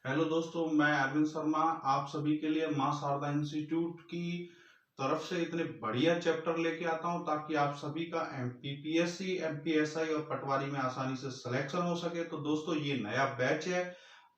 Hello दोस्तों, मैं अरविंद शर्मा आप सभी के लिए मां शारदा इंस्टीट्यूट की तरफ से इतने बढ़िया चैप्टर लेके आता हूं ताकि आप सभी का एमपीपीएससी, एमपीएसआई और पटवारी में आसानी से सिलेक्शन हो सके। तो दोस्तों, ये नया बैच है।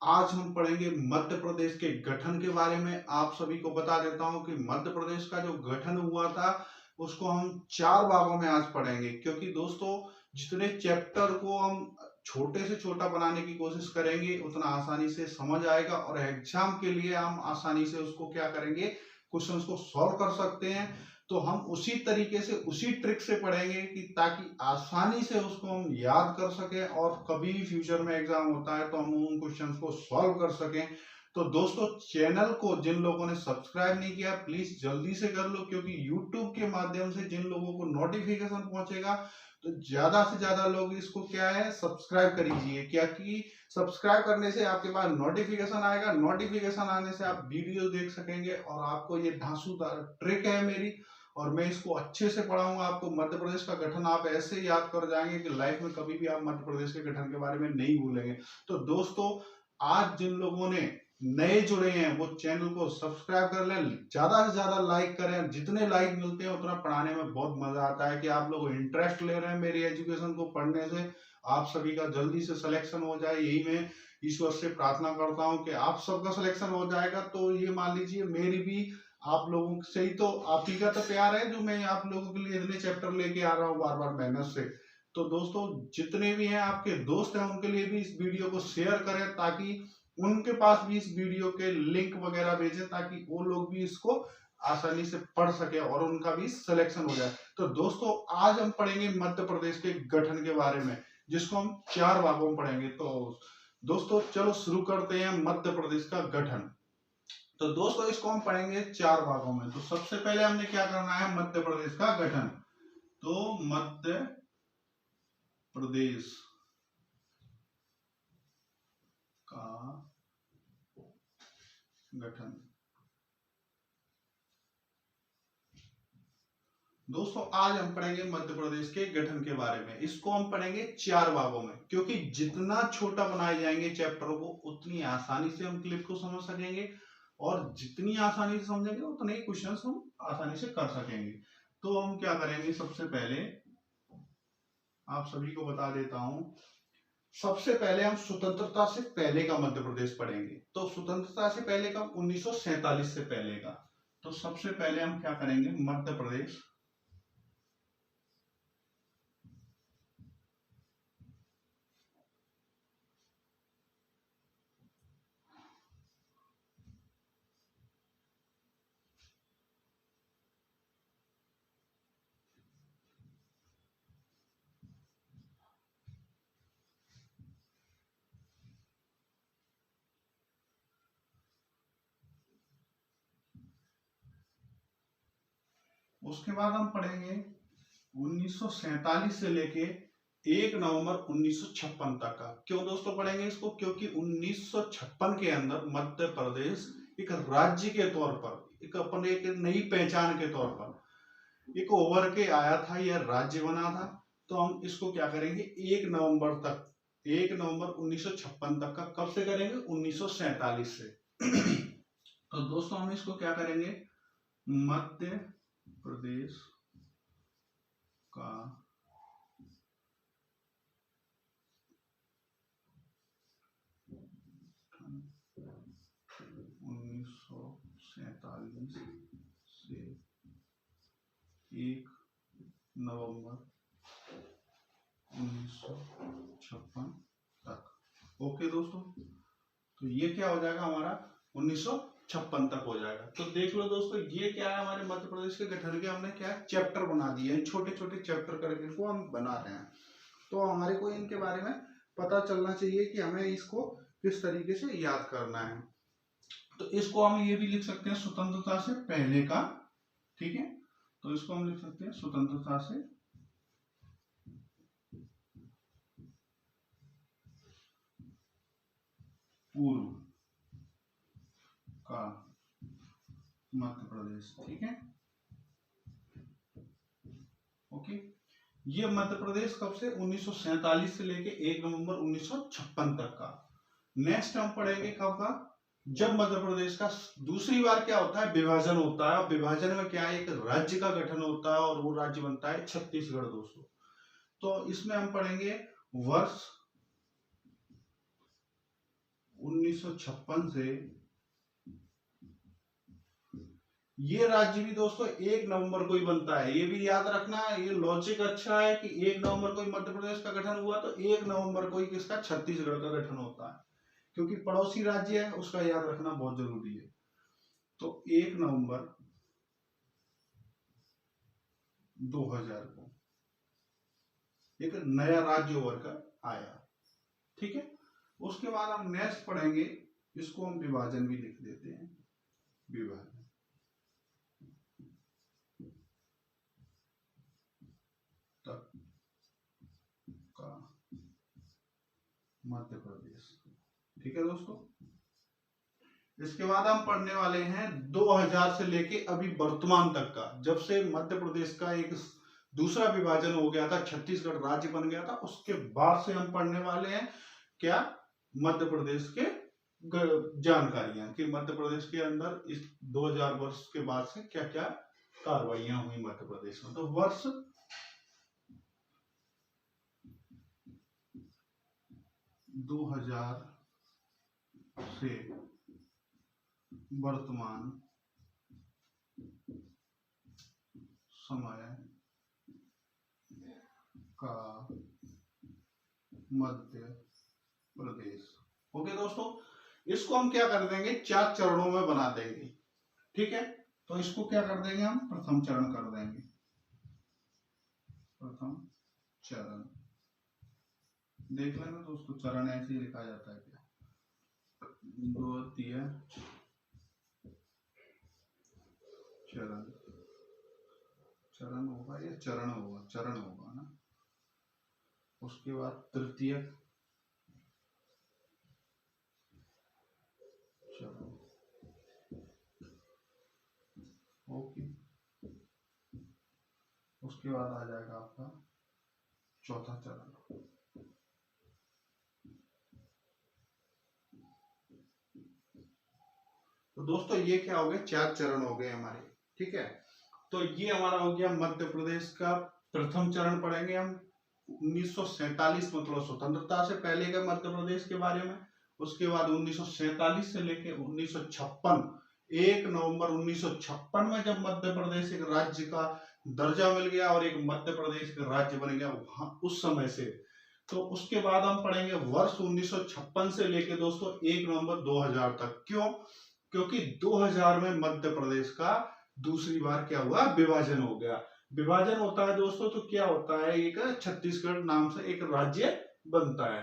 आज हम पढ़ेंगे मध्य प्रदेश के गठन के बारे में। आप सभी को बता देता हूं कि मध्य प्रदेश का जो गठन हुआ था उसको हम 4 भागों में आज पढ़ेंगे, क्योंकि दोस्तों जितने चैप्टर को हम छोटे से छोटा बनाने की कोशिश करेंगे उतना आसानी से समझ आएगा और एग्जाम के लिए हम आसानी से उसको क्या करेंगे, क्वेश्चंस को सॉल्व कर सकते हैं। तो हम उसी तरीके से उसी ट्रिक से पढ़ेंगे कि ताकि आसानी से उसको हम याद कर सकें और कभी भी फ्यूचर में एग्जाम होता है तो हम उन क्वेश्चंस को सॉल्व कर सकें। तो दोस्तों, चैनल को जिन लोगों ने सब्सक्राइब नहीं किया प्लीज जल्दी से कर लो, क्योंकि यूट्यूब के माध्यम से जिन लोगों को नोटिफिकेशन पहुंचेगा तो ज्यादा से ज्यादा लोग इसको क्या है सब्सक्राइब करिए। क्या कि सब्सक्राइब करने से आपके पास नोटिफिकेशन आएगा, नोटिफिकेशन आने से आप वीडियो देख सकेंगे और आपको ये धांसूदार ट्रिक है मेरी, और मैं इसको अच्छे से पढ़ाऊंगा आपको। मध्य प्रदेश का गठन आप ऐसे याद कर जाएंगे कि लाइफ में कभी भी आप मध्य प्रदेश के गठन के बारे में नहीं भूलेंगे। तो दोस्तों, आज जिन लोगों ने नए जुड़े हैं वो चैनल को सब्सक्राइब कर लें, ज्यादा से ज्यादा लाइक करें। जितने लाइक मिलते हैं उतना पढ़ाने में बहुत मजा आता है कि आप लोग इंटरेस्ट ले रहे हैं मेरी एजुकेशन को पढ़ने से। आप सभी का जल्दी से सिलेक्शन हो जाए, यही मैं ईश्वर से प्रार्थना करता हूं कि आप सबका सिलेक्शन हो जाएगा। तो ये मान लीजिए मेरी भी आप लोगों से ही तो आप ही का तो प्यार है जो मैं आप लोगों के लिए इतने चैप्टर लेके आ रहा हूँ बार बार मेहनत से। तो दोस्तों, जितने भी हैं आपके दोस्त हैं उनके लिए भी इस वीडियो को शेयर करें ताकि उनके पास भी इस वीडियो के लिंक वगैरह भेजें ताकि वो लोग भी इसको आसानी से पढ़ सके और उनका भी सिलेक्शन हो जाए। तो दोस्तों, आज हम पढ़ेंगे मध्य प्रदेश के गठन के बारे में, जिसको हम 4 भागों में पढ़ेंगे। तो दोस्तों चलो शुरू करते हैं मध्य प्रदेश का गठन। तो दोस्तों, इसको हम पढ़ेंगे 4 भागों में। तो सबसे पहले हमने क्या करना है, मध्य प्रदेश का गठन। तो मध्य प्रदेश का गठन। दोस्तों, आज हम पढ़ेंगे मध्य प्रदेश के गठन के बारे में। इसको हम पढ़ेंगे 4 भागों में, क्योंकि जितना छोटा बनाए जाएंगे चैप्टर को उतनी आसानी से हम क्लिप को समझ सकेंगे और जितनी आसानी से समझेंगे उतने ही क्वेश्चन हम आसानी से कर सकेंगे। तो हम क्या करेंगे, सबसे पहले आप सभी को बता देता हूं। सबसे पहले हम स्वतंत्रता से पहले का मध्य प्रदेश पढ़ेंगे। तो स्वतंत्रता से पहले का 1947 से पहले का। तो सबसे पहले हम क्या करेंगे, मध्य प्रदेश उसके बाद हम पढ़ेंगे 1947 से लेके 1 नवंबर 1956 तक का। क्यों दोस्तों पढ़ेंगे इसको, क्योंकि 1956 के अंदर मध्य प्रदेश एक राज्य के तौर पर, एक अपने एक नई पहचान के तौर पर एक उभर के आया था, यह राज्य बना था। तो हम इसको क्या करेंगे, 1 नवंबर तक, 1 नवंबर 1956 तक का कब से करेंगे, 1947 से। तो दोस्तों हम इसको क्या करेंगे, मध्य प्रदेश का उन्नीस सौ सैतालीस से 1 नवंबर 1956 तक। ओके दोस्तों, तो ये क्या हो जाएगा हमारा 1956 तक हो जाएगा। तो देख लो दोस्तों, ये क्या है, हमारे मध्य प्रदेश के गठन के हमने क्या चैप्टर बना दिए हैं, छोटे छोटे चैप्टर करके इनको हम बना रहे हैं। तो हमारे को इनके बारे में पता चलना चाहिए कि हमें इसको किस तरीके से याद करना है। तो इसको हम ये भी लिख सकते हैं स्वतंत्रता से पहले का, ठीक है। तो इसको हम लिख सकते हैं स्वतंत्रता से पूर्व का मध्य प्रदेश, ठीक है। ओके, ये मध्य प्रदेश कब से, 1947 से लेके 1 नवंबर 1956 तक का नेक्स्ट हम पढ़ेंगे कब का, जब मध्य प्रदेश का दूसरी बार क्या होता है, विभाजन होता है। और विभाजन में क्या है, एक राज्य का गठन होता है और वो राज्य बनता है छत्तीसगढ़ दोस्तों। तो इसमें हम पढ़ेंगे वर्ष 1956 से ये राज्य भी दोस्तों 1 नवंबर को ही बनता है। ये भी याद रखना, ये लॉजिक अच्छा है कि 1 नवंबर को ही मध्य प्रदेश का गठन हुआ, तो 1 नवंबर को ही किसका, छत्तीसगढ़ का गठन होता है, क्योंकि पड़ोसी राज्य है, उसका याद रखना बहुत जरूरी है। तो 1 नवंबर 2000 को एक नया राज्य उभर कर आया। ठीक है, उसके बाद हम नेक्स्ट पढ़ेंगे, इसको हम विभाजन भी लिख देते हैं, विभाजन तक का मध्य प्रदेश। ठीक है दोस्तों, इसके बाद हम पढ़ने वाले हैं 2000 से लेके अभी वर्तमान तक का, जब से मध्य प्रदेश का एक दूसरा विभाजन हो गया था, छत्तीसगढ़ राज्य बन गया था, उसके बाद से हम पढ़ने वाले हैं क्या, मध्य प्रदेश के जानकारियां कि मध्य प्रदेश के अंदर इस 2000 वर्ष के बाद से क्या क्या कार्रवाइयां हुई मध्य प्रदेश में। तो वर्ष 2000 से वर्तमान समय का मध्य प्रदेश। ओके दोस्तों, इसको हम क्या कर देंगे, 4 चरणों में बना देंगे। ठीक है, तो इसको क्या कर देंगे, हम प्रथम चरण कर देंगे। प्रथम चरण देख लेना दोस्तों, चरण ऐसे ही लिखा जाता है क्या, द्वितीय चरण, चरण होगा या चरण होगा, चरण होगा ना। उसके बाद तृतीय चरण। ओके, उसके बाद आ जाएगा आपका चौथा चरण। तो दोस्तों ये क्या हो गए, 4 चरण हो गए हमारे। ठीक है, तो ये हमारा हो गया मध्य प्रदेश का प्रथम चरण। पढ़ेंगे हम 1947 मतलब स्वतंत्रता से पहले के मध्य प्रदेश के बारे में। उसके बाद 1947 से लेके 1956, 1 नवंबर 1956 में जब मध्य प्रदेश एक राज्य का दर्जा मिल गया और एक मध्य प्रदेश का राज्य बन गया, वहां उस समय से। तो उसके बाद हम पढ़ेंगे वर्ष 1956 से लेके दोस्तों 1 नवंबर 2000 तक। क्यों, क्योंकि 2000 में मध्य प्रदेश का दूसरी बार क्या हुआ, विभाजन हो गया। विभाजन होता है दोस्तों तो क्या होता है, एक छत्तीसगढ़ नाम से एक राज्य बनता है।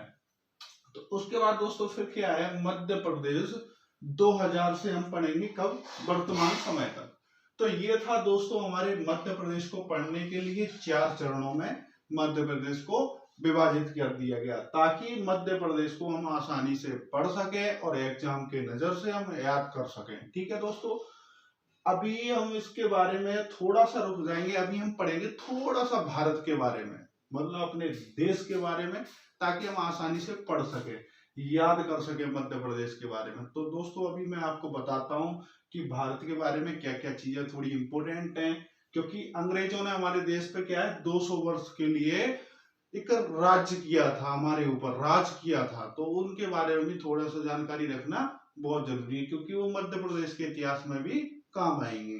तो उसके बाद दोस्तों फिर क्या है, मध्य प्रदेश 2000 से हम पढ़ेंगे कब, वर्तमान समय तक। तो ये था दोस्तों हमारे मध्य प्रदेश को पढ़ने के लिए 4 चरणों में मध्य प्रदेश को विभाजित कर दिया गया, ताकि मध्य प्रदेश को हम आसानी से पढ़ सके और एग्जाम के नजर से हम याद कर सकें। ठीक है दोस्तों, अभी हम इसके बारे में थोड़ा सा रुक जाएंगे। अभी हम पढ़ेंगे थोड़ा सा भारत के बारे में, मतलब अपने देश के बारे में, ताकि हम आसानी से पढ़ सके, याद कर सके मध्य प्रदेश के बारे में। तो दोस्तों अभी मैं आपको बताता हूं कि भारत के बारे में क्या क्या चीजें थोड़ी इंपॉर्टेंट हैं, क्योंकि अंग्रेजों ने हमारे देश पे क्या है 200 वर्ष के लिए एक राज्य किया था, हमारे ऊपर राज किया था। तो उनके बारे में भी थोड़ा सा जानकारी रखना बहुत जरूरी है, क्योंकि वो मध्य प्रदेश के इतिहास में भी काम आएंगे।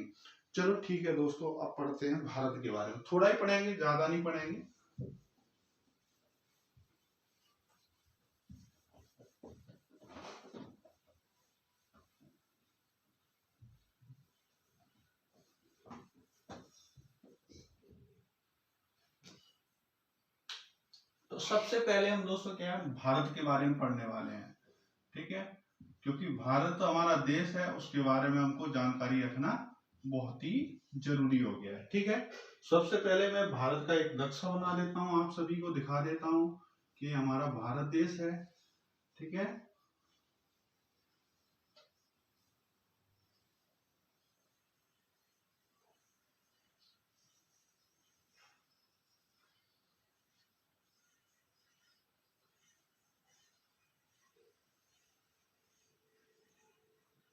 चलो ठीक है दोस्तों, अब पढ़ते हैं भारत के बारे में। थोड़ा ही पढ़ेंगे, ज्यादा नहीं पढ़ेंगे। तो सबसे पहले हम दोस्तों क्या है, भारत के बारे में पढ़ने वाले हैं। ठीक है, क्योंकि भारत हमारा देश है, उसके बारे में हमको जानकारी रखना बहुत ही जरूरी हो गया है। ठीक है, सबसे पहले मैं भारत का एक नक्शा बना देता हूं, आप सभी को दिखा देता हूं कि हमारा भारत देश है। ठीक है,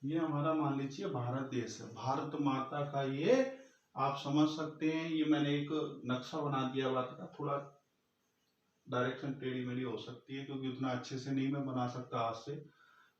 ये हमारा मान लीजिए भारत देश है, भारत माता का ये आप समझ सकते हैं। ये मैंने एक नक्शा बना दिया बात का, थोड़ा डायरेक्शन टेढ़ी मेढ़ी हो सकती है क्योंकि उतना अच्छे से नहीं मैं बना सकता, आज से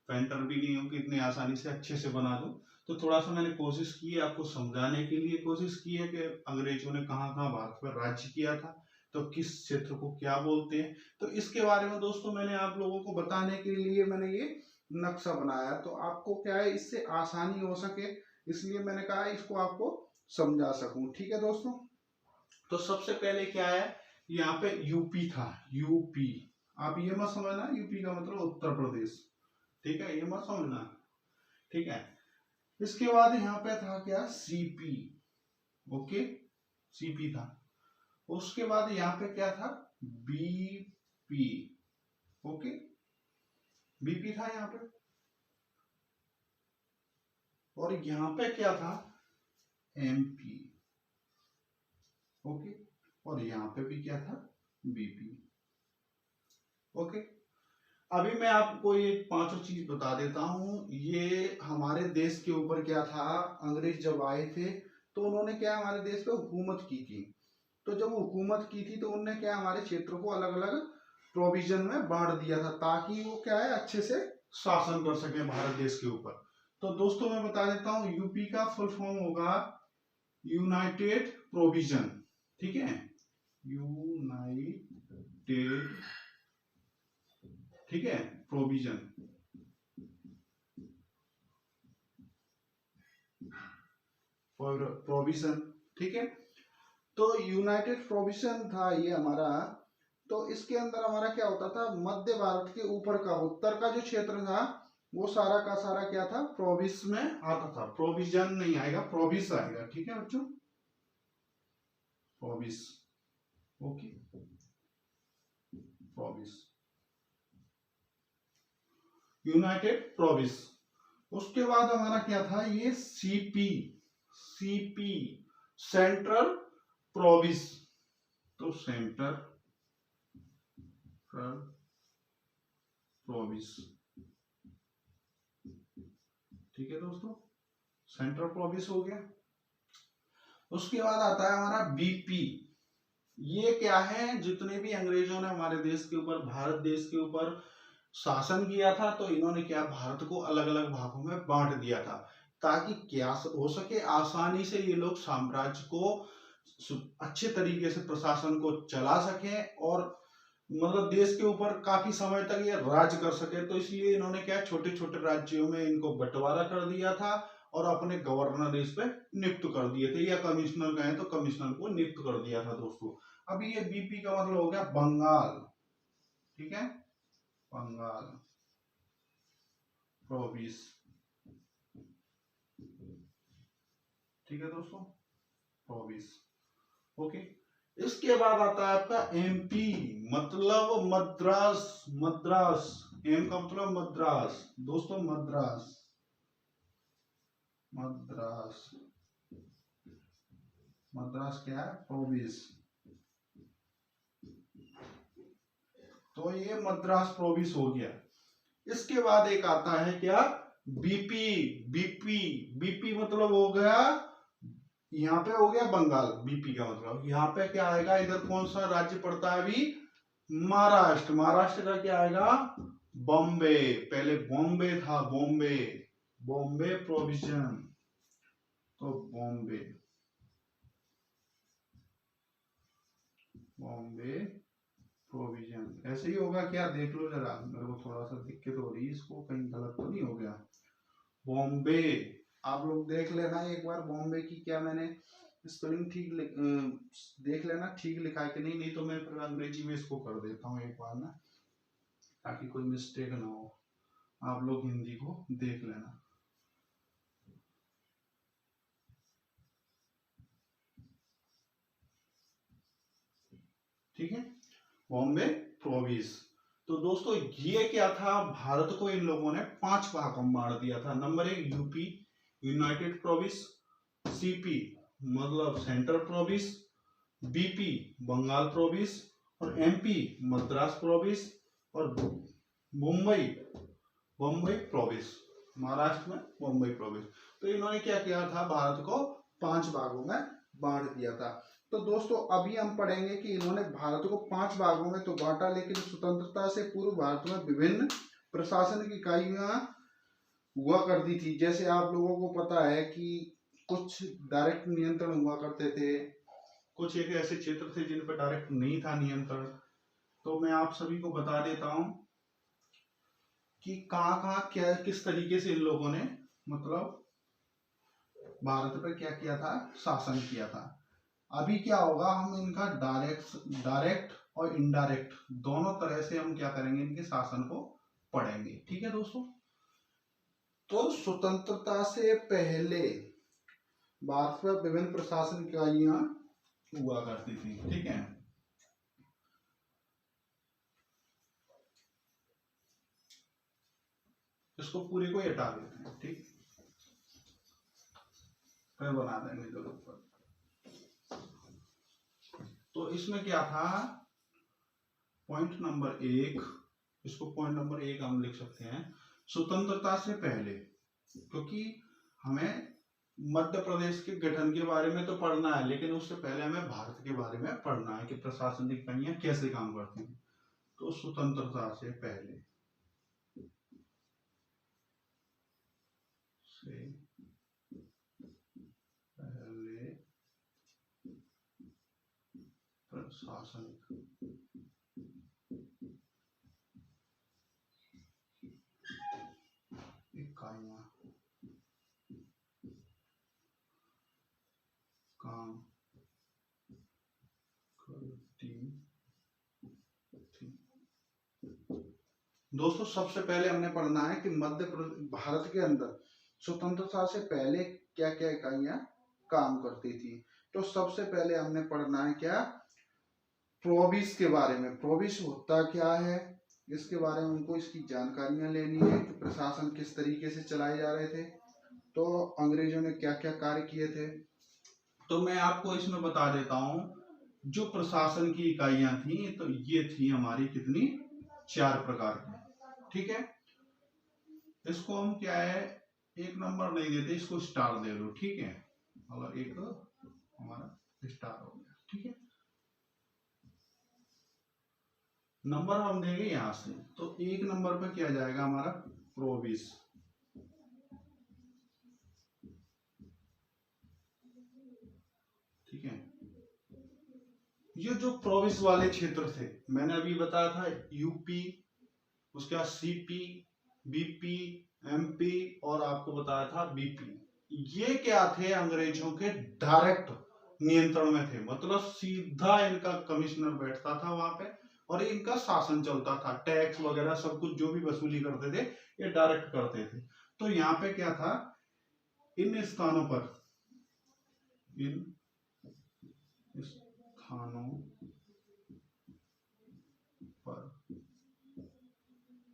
पेंटर भी नहीं हूँ कि इतनी आसानी से अच्छे से बना दूं। तो थोड़ा सा मैंने कोशिश की है, आपको समझाने के लिए कोशिश की है कि अंग्रेजों ने कहाँ कहाँ भारत पर राज्य किया था, तो किस क्षेत्र को क्या बोलते हैं। तो इसके बारे में दोस्तों मैंने आप लोगों को बताने के लिए मैंने ये नक्शा बनाया, तो आपको क्या है इससे आसानी हो सके, इसलिए मैंने कहा इसको आपको समझा सकूं। ठीक है दोस्तों, तो सबसे पहले क्या है, यहाँ पे यूपी था, यूपी। आप ये मत समझना यूपी का मतलब उत्तर प्रदेश, ठीक है, ये मत समझना, ठीक है। इसके बाद यहाँ पे था क्या, सीपी, ओके, सीपी था। उसके बाद यहाँ पे क्या था, बीपी, ओके, बीपी था यहाँ पे। और यहाँ पे क्या था, एमपी, ओके, और यहाँ पे भी क्या था, बीपी, ओके। अभी मैं आपको ये पांचों चीज बता देता हूं। ये हमारे देश के ऊपर क्या था, अंग्रेज जब आए थे तो उन्होंने क्या हमारे देश पे हुकूमत की थी। तो जब हुकूमत की थी तो उन्होंने क्या हमारे क्षेत्र को अलग अलग प्रोविजन में बांट दिया था, ताकि वो क्या है अच्छे से शासन कर सके भारत देश के ऊपर। तो दोस्तों मैं बता देता हूँ, यूपी का फुल फॉर्म होगा यूनाइटेड प्रोविजन, ठीक है, यूनाइटेड, ठीक है, प्रोविजन, प्रोविजन, ठीक है। तो यूनाइटेड प्रोविजन था ये हमारा। तो इसके अंदर हमारा क्या होता था, मध्य भारत के ऊपर का उत्तर का जो क्षेत्र था वो सारा का सारा क्या था, प्रोविंस में आता था। प्रोविजन नहीं आएगा, प्रोविंस आएगा, ठीक है बच्चों, province, okay, province, United province. उसके बाद हमारा क्या था, ये सीपी, सीपी, सेंट्रल प्रोविंस। तो सेंटर प्रोविंस, ठीक है दोस्तों, सेंट्रल प्रोविंस हो गया। उसके बाद आता है हमारा बीपी। ये क्या है, जितने भी अंग्रेजों ने हमारे देश के ऊपर, भारत देश के ऊपर शासन किया था, तो इन्होंने क्या भारत को अलग अलग भागों में बांट दिया था, ताकि क्या हो सके आसानी से ये लोग साम्राज्य को अच्छे तरीके से प्रशासन को चला सके और मतलब देश के ऊपर काफी समय तक ये राज कर सके। तो इसलिए इन्होंने क्या छोटे छोटे राज्यों में इनको बंटवारा कर दिया था और अपने गवर्नर इस पे नियुक्त कर दिए थे, या कमिश्नर कहें तो कमिश्नर को नियुक्त कर दिया था दोस्तों। अभी ये बीपी का मतलब हो गया बंगाल, ठीक है, बंगाल प्रोविंस, ठीक है दोस्तों, प्रोविंस, ओके। इसके बाद आता है आपका एमपी, मतलब मद्रास, मद्रास, एम का मतलब मद्रास दोस्तों, मद्रास, मद्रास, मद्रास क्या है, प्रोविंस। तो ये मद्रास प्रोविंस हो गया। इसके बाद एक आता है क्या, बीपी, बीपी, बीपी मतलब हो गया, यहाँ पे हो गया बंगाल, बीपी का मतलब यहाँ पे क्या आएगा, इधर कौन सा राज्य पड़ता है अभी, महाराष्ट्र। महाराष्ट्र का क्या आएगा, बॉम्बे, पहले बॉम्बे था, बॉम्बे, बॉम्बे प्रोविजन, तो बॉम्बे, बॉम्बे प्रोविजन। ऐसे ही होगा क्या, देख लो जरा, मेरे को थोड़ा सा दिक्कत हो रही है, इसको कहीं गलत तो नहीं हो गया, बॉम्बे। आप लोग देख लेना एक बार बॉम्बे की क्या मैंने स्पेलिंग ठीक देख लेना ठीक लिखा है कि नहीं, नहीं तो मैं फिर अंग्रेजी में इसको कर देता हूँ एक बार ना, ताकि कोई मिस्टेक ना हो। आप लोग हिंदी को देख लेना, ठीक है, बॉम्बे प्रोविंस। तो दोस्तों ये क्या था, भारत को इन लोगों ने 5 भागों में बांट दिया था। Number 1 UP, United Province, CP मतलब Central Province, BP Bengal Province, और एमपी मद्रास प्रोविंस, और मुंबई, बम्बई प्रोविंस, महाराष्ट्र में मुंबई प्रोविंस। तो इन्होंने क्या किया था, भारत को 5 भागों में बांट दिया था। तो दोस्तों अभी हम पढ़ेंगे कि इन्होंने भारत को 5 भागों में तो बांटा, लेकिन स्वतंत्रता से पूर्व भारत में विभिन्न प्रशासनिक इकाइयां हुआ करती थी। जैसे आप लोगों को पता है कि कुछ डायरेक्ट नियंत्रण हुआ करते थे, कुछ एक ऐसे क्षेत्र थे जिन पर डायरेक्ट नहीं था नियंत्रण। तो मैं आप सभी को बता देता हूं कि कहाँ कहाँ क्या किस तरीके से इन लोगों ने मतलब भारत पर क्या किया था, शासन किया था। अभी क्या होगा, हम इनका डायरेक्ट और इनडायरेक्ट दोनों तरह से हम क्या करेंगे, इनके शासन को पढ़ेंगे। ठीक है दोस्तों। तो स्वतंत्रता से पहले भारत में विभिन्न प्रशासन इकाइयां हुआ करती थी। ठीक है, इसको पूरे को हटा देते हैं। ठीक, फिर बना देंगे जरूरत पर। तो इसमें क्या था, पॉइंट नंबर 1, इसको पॉइंट नंबर 1 हम लिख सकते हैं, स्वतंत्रता से पहले। क्योंकि हमें मध्य प्रदेश के गठन के बारे में तो पढ़ना है, लेकिन उससे पहले हमें भारत के बारे में पढ़ना है कि प्रशासनिक इकाइयां कैसे काम करती हैं। तो स्वतंत्रता से पहले प्रशासनिक इकाइयां काम करती थी। दोस्तों सबसे पहले हमने पढ़ना है कि भारत के अंदर स्वतंत्रता से पहले क्या क्या इकाइयां काम करती थी। तो सबसे पहले हमने पढ़ना है क्या, प्रोविंस के बारे में। प्रोविंस होता क्या है, इसके बारे में हमको इसकी जानकारियां लेनी है कि प्रशासन किस तरीके से चलाए जा रहे थे, तो अंग्रेजों ने क्या क्या कार्य किए थे। तो मैं आपको इसमें बता देता हूं, जो प्रशासन की इकाइयां थी तो ये थी हमारी कितनी, 4 प्रकार की। ठीक है, इसको हम क्या है, 1 नंबर नहीं देते, इसको स्टार दे दो। ठीक है, मतलब एक हमारा स्टार हो गया। ठीक है, नंबर हम देंगे यहां से। तो 1 नंबर पे क्या जाएगा हमारा, प्रोविंस। ठीक है, ये जो प्रोविंस वाले क्षेत्र थे, मैंने अभी बताया था यूपी, उसके बाद सीपी, बीपी, एमपी और आपको बताया था बीपी। ये क्या थे, अंग्रेजों के डायरेक्ट नियंत्रण में थे। मतलब सीधा इनका कमिश्नर बैठता था वहां पे और इनका शासन चलता था। टैक्स वगैरह सब कुछ जो भी वसूली करते थे ये डायरेक्ट करते थे। तो यहाँ पे क्या था, इन स्थानों पर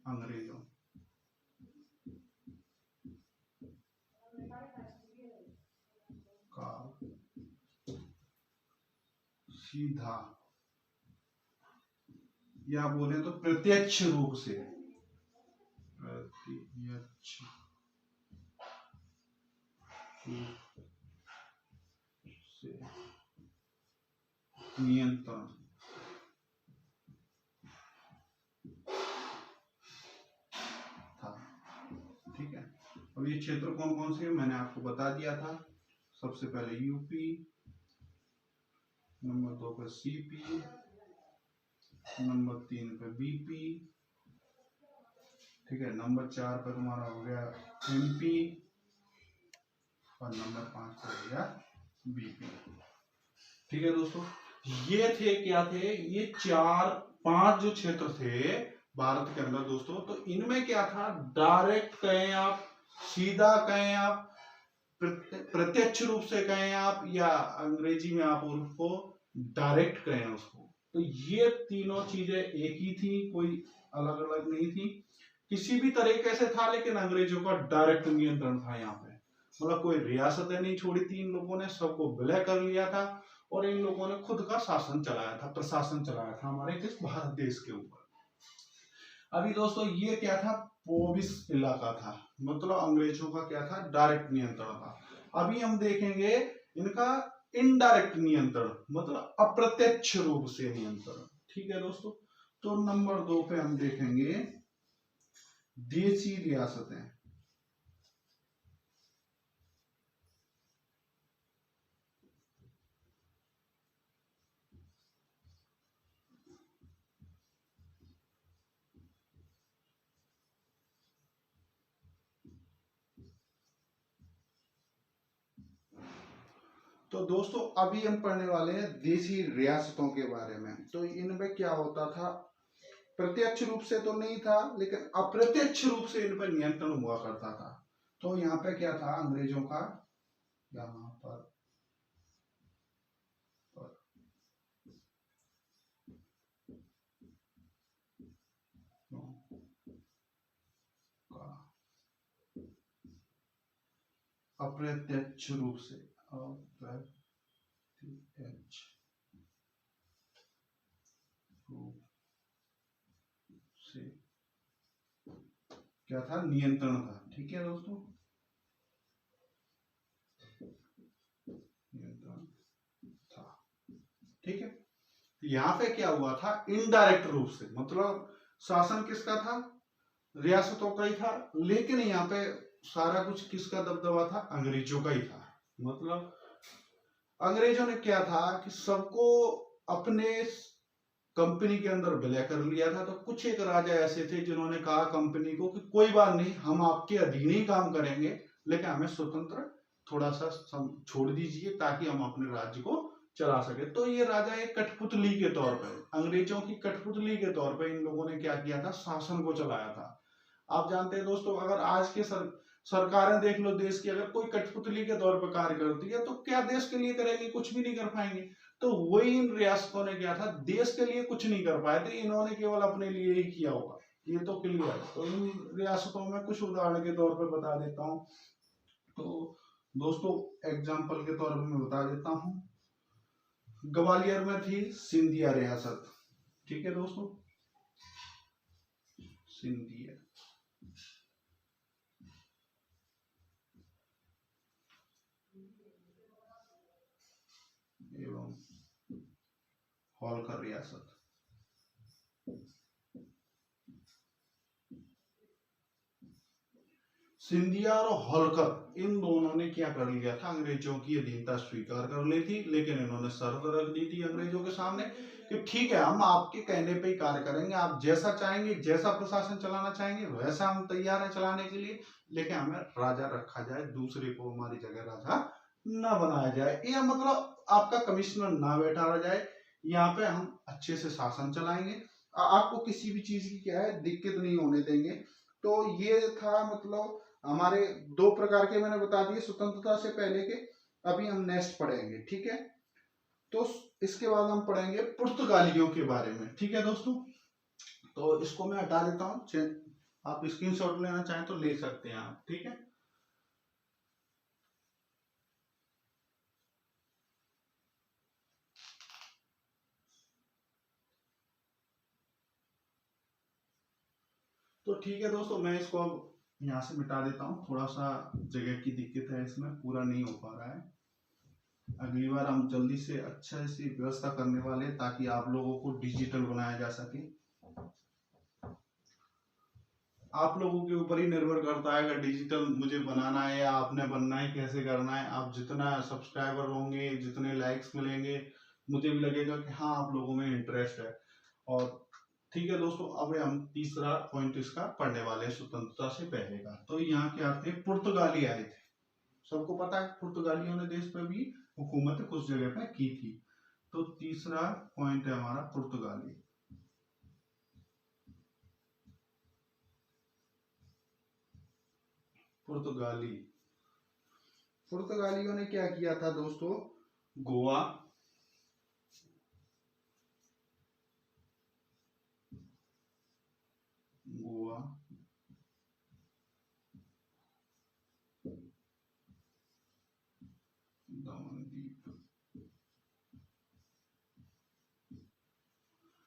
अंग्रेजों का सीधा या बोले तो प्रत्यक्ष रूप से नियंत्रण था। ठीक है, अब ये क्षेत्र कौन कौन से मैंने आपको बता दिया था। सबसे पहले यूपी, नंबर 2 पर सीपी, नंबर 3 पे बीपी। ठीक है, नंबर 4 पर तुम्हारा हो गया एमपी और नंबर 5 पर हो गया बीपी। ठीक है दोस्तों, ये थे क्या थे, ये 4-5 जो क्षेत्र थे भारत के अंदर दोस्तों। तो इनमें क्या था, डायरेक्ट कहें आप, सीधा कहें आप, प्रत्यक्ष रूप से कहें आप, या अंग्रेजी में आप उनको डायरेक्ट कहें उसको। तो ये तीनों चीजें एक ही थी, कोई अलग अलग नहीं थी। किसी भी तरीके से था, लेकिन अंग्रेजों का डायरेक्ट नियंत्रण था यहाँ पे। मतलब कोई रियासतें नहीं छोड़ी थी इन लोगों ने, सबको विलय कर लिया था और इन लोगों ने खुद का शासन चलाया था, प्रशासन चलाया था हमारे किस भारत देश के ऊपर। अभी दोस्तों ये क्या था, प्रोविंस इलाका था, मतलब अंग्रेजों का क्या था, डायरेक्ट नियंत्रण था। अभी हम देखेंगे इनका इनडायरेक्ट नियंत्रण, मतलब अप्रत्यक्ष रूप से नियंत्रण। ठीक है दोस्तों, तो नंबर 2 पे हम देखेंगे देशी रियासतें। तो दोस्तों अभी हम पढ़ने वाले हैं देशी रियासतों के बारे में। तो इनमें क्या होता था, प्रत्यक्ष रूप से तो नहीं था, लेकिन अप्रत्यक्ष रूप से इन पर नियंत्रण हुआ करता था। तो यहाँ पे क्या था, अंग्रेजों का यहाँ पर अप्रत्यक्ष रूप से, अप्रत्यक्ष रूप से क्या था, नियंत्रण था। ठीक है दोस्तों, नियंत्रण था। ठीक है, यहाँ पे क्या हुआ था, इनडायरेक्ट रूप से, मतलब शासन किसका था, रियासतों का ही था, लेकिन यहाँ पे सारा कुछ किसका दबदबा था, अंग्रेजों का ही था। मतलब अंग्रेजों ने क्या था कि सबको अपने कंपनी के अंदर विलय कर लिया था। तो कुछ एक राजा ऐसे थे जिन्होंने कहा कंपनी को कि कोई बात नहीं, हम आपके अधीन ही काम करेंगे, लेकिन हमें स्वतंत्र थोड़ा सा छोड़ दीजिए ताकि हम अपने राज्य को चला सके। तो ये राजा एक कठपुतली के तौर पर, अंग्रेजों की कठपुतली के तौर पर इन लोगों ने क्या किया था, शासन को चलाया था। आप जानते हैं दोस्तों, अगर आज के सरकारें देख लो देश की, अगर कोई कठपुतली के तौर पर कार्य करती है तो क्या देश के लिए करेंगे, कुछ भी नहीं कर पाएंगे। तो वही इन रियासतों ने क्या था, देश के लिए कुछ नहीं कर पाए थे, इन्होंने केवल अपने लिए ही किया होगा, ये तो क्लियर है। तो इन रियासतों में कुछ उदाहरण के तौर पर बता देता हूँ। तो दोस्तों एग्जाम्पल के तौर पर मैं बता देता हूँ, ग्वालियर में थी सिंधिया रियासत। ठीक है दोस्तों, सिंधिया एवं होलकर रियासत। सिंधिया और होलकर इन दोनों ने क्या कर लिया था, अंग्रेजों की अधीनता स्वीकार कर ली थी, लेकिन इन्होंने शर्त रख दी थी अंग्रेजों के सामने कि ठीक है, हम आपके कहने पे ही कार्य करेंगे, आप जैसा चाहेंगे, जैसा प्रशासन चलाना चाहेंगे वैसा हम तैयार हैं चलाने के लिए, लेकिन हमें राजा रखा जाए, दूसरे को हमारी जगह राजा न बनाया जाए, या मतलब आपका कमिश्नर ना बैठा रह जाए, यहाँ पे हम अच्छे से शासन चलाएंगे, आपको किसी भी चीज की क्या है दिक्कत नहीं होने देंगे। तो ये था, मतलब हमारे दो प्रकार के मैंने बता दिए स्वतंत्रता से पहले के। अभी हम नेक्स्ट पढ़ेंगे, ठीक है। तो इसके बाद हम पढ़ेंगे पुर्तगालियों के बारे में। ठीक है दोस्तों, तो इसको मैं हटा देता हूँ, आप स्क्रीनशॉट लेना चाहें तो ले सकते हैं आप। ठीक है, तो ठीक है दोस्तों, मैं इसको अब यहाँ से मिटा देता हूँ, थोड़ा सा जगह की दिक्कत है, इसमें पूरा नहीं हो पा रहा है। अगली बार हम जल्दी से अच्छा से व्यवस्था करने वाले हैं ताकि आप लोगों को डिजिटल बनाया जा सके। आप लोगों के ऊपर ही निर्भर करता है अगर डिजिटल मुझे बनाना है या आपने बनना है, कैसे करना है। आप जितना सब्सक्राइबर होंगे, जितने लाइक्स मिलेंगे, मुझे भी लगेगा कि हाँ आप लोगों में इंटरेस्ट है। और ठीक है दोस्तों, अब हम तीसरा पॉइंट इसका पढ़ने वाले हैं स्वतंत्रता से पहले का। तो यहाँ क्या थे, पुर्तगाली आए थे, सबको पता है पुर्तगालियों ने देश पे भी हुकूमत कुछ जगह पे की थी। तो तीसरा पॉइंट है हमारा पुर्तगाली। पुर्तगाली, पुर्तगालियों ने क्या किया था दोस्तों, गोवा, गोवा, दमनदीप,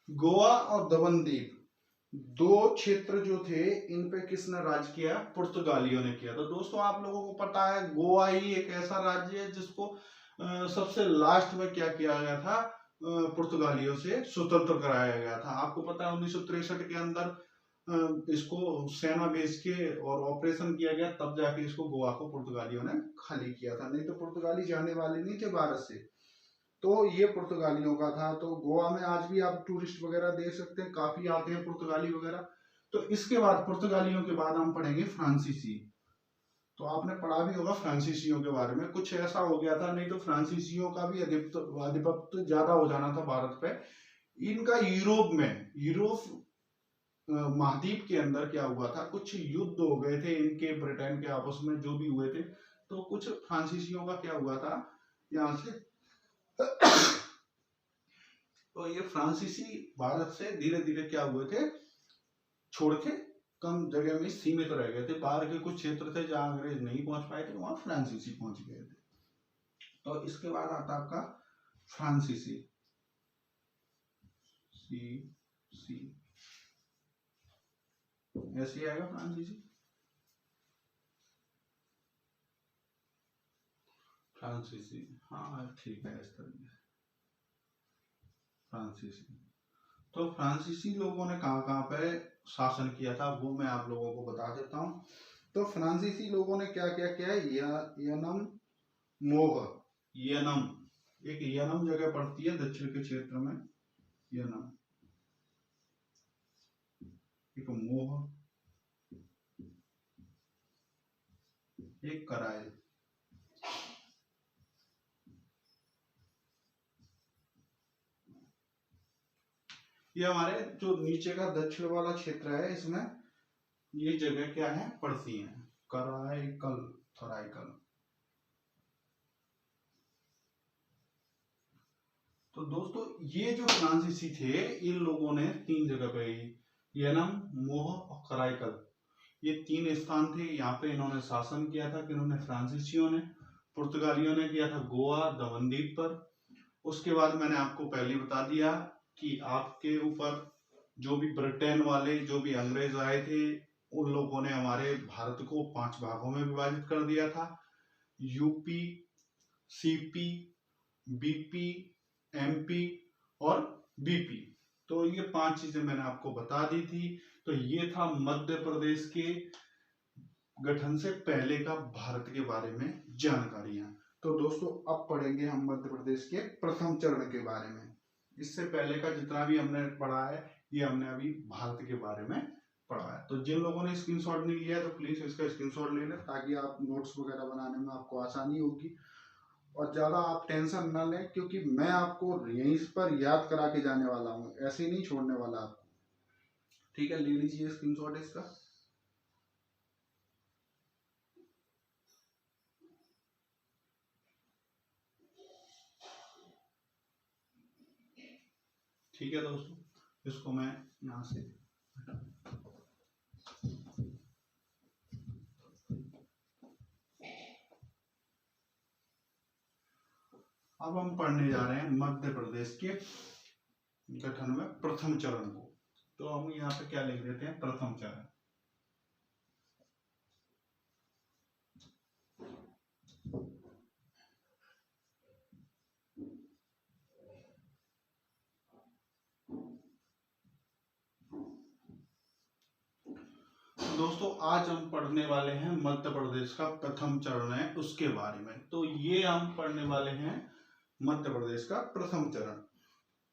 गोवा और दमनदीप दो क्षेत्र जो थे इन पे किसने राज किया? पुर्तगालियों ने किया। तो दोस्तों आप लोगों को पता है गोवा ही एक ऐसा राज्य है जिसको सबसे लास्ट में क्या किया गया था, पुर्तगालियों से स्वतंत्र कराया गया था। आपको पता है 1963 के अंदर इसको सेना भेज के और ऑपरेशन किया गया, तब जाके इसको गोवा को पुर्तगालियों ने खाली किया था, नहीं तो पुर्तगाली जाने वाले नहीं थे भारत से। तो ये पुर्तगालियों का था। तो गोवा में आज भी आप टूरिस्ट वगैरह देख सकते हैं, काफी आते हैं पुर्तगाली वगैरह। तो इसके बाद पुर्तगालियों के बाद हम पढ़ेंगे फ्रांसीसी। तो आपने पढ़ा भी होगा फ्रांसीसियों के बारे में, कुछ ऐसा हो गया था, नहीं तो फ्रांसीसियों का भी आधिपत्य ज्यादा हो जाना था भारत पे। इनका यूरोप महाद्वीप के अंदर क्या हुआ था, कुछ युद्ध हो गए थे इनके ब्रिटेन के आपस में, जो भी हुए थे। तो कुछ फ्रांसीसियों का क्या हुआ था यहाँ से तो ये फ्रांसीसी भारत से धीरे धीरे क्या हुए थे, छोड़ के कम जगह में सीमित रह गए थे। बाहर के कुछ क्षेत्र थे जहां अंग्रेज नहीं पहुंच पाए थे, वहां फ्रांसीसी पहुंच गए थे। तो इसके बाद आता आपका फ्रांसीसी, सी सी ऐसे आएगा फ्रांसीसी। फ्रांसीसी, हाँ ठीक है, इस तरह से फ्रांसीसी। तो फ्रांसीसी लोगों ने कहाँ कहाँ पे शासन किया था वो मैं आप लोगों को बता देता हूँ। तो फ्रांसीसी लोगों ने क्या क्या किया है, यनम मोह, यनम, एक यनम जगह पड़ती है दक्षिण के क्षेत्र में, यनम, एक मोह, एक करायल। ये हमारे जो नीचे का दक्षिण वाला क्षेत्र है, इसमें ये जगह क्या है पड़ती है, कराईकल, थराईकल। तो दोस्तों ये जो फ्रांसीसी थे, इन लोगों ने तीन जगह पे, यनम, मोह और कराईकल, ये तीन स्थान थे, यहाँ पे इन्होंने शासन किया था। कि इन्होंने फ्रांसीसियों ने, पुर्तगालियों ने किया था गोवा दमनदीप पर। उसके बाद मैंने आपको पहले बता दिया कि आपके ऊपर जो भी ब्रिटेन वाले, जो भी अंग्रेज आए थे, उन लोगों ने हमारे भारत को 5 भागों में विभाजित कर दिया था। यूपी, सीपी, बीपी, एमपी और बीपी। तो ये 5 चीजें मैंने आपको बता दी थी। तो ये था मध्य प्रदेश के गठन से पहले का भारत के बारे में जानकारियां। तो दोस्तों अब पढ़ेंगे हम मध्य प्रदेश के प्रथम चरण के बारे में। इससे पहले का जितना भी हमने पढ़ा है, ये हमने अभी भारत के बारे में पढ़ा है। तो जिन लोगों ने स्क्रीनशॉट नहीं लिया तो प्लीज इसका स्क्रीनशॉट ले लें, ताकि आप नोट्स वगैरह बनाने में आपको आसानी होगी। और ज्यादा आप टेंशन ना लें, क्योंकि मैं आपको यहीं पर याद करा के जाने वाला हूँ, ऐसे ही नहीं छोड़ने वाला आपको। ठीक है, ले लीजिए स्क्रीनशॉट इसका। ठीक है दोस्तों, इसको मैं यहाँ से अब हम पढ़ने जा रहे हैं मध्य प्रदेश के गठन में प्रथम चरण को। तो हम यहाँ पे क्या लिख देते हैं, प्रथम चरण। दोस्तों आज हम पढ़ने वाले हैं मध्य प्रदेश का प्रथम चरण है उसके बारे में। तो ये हम पढ़ने वाले हैं मध्य प्रदेश का प्रथम चरण।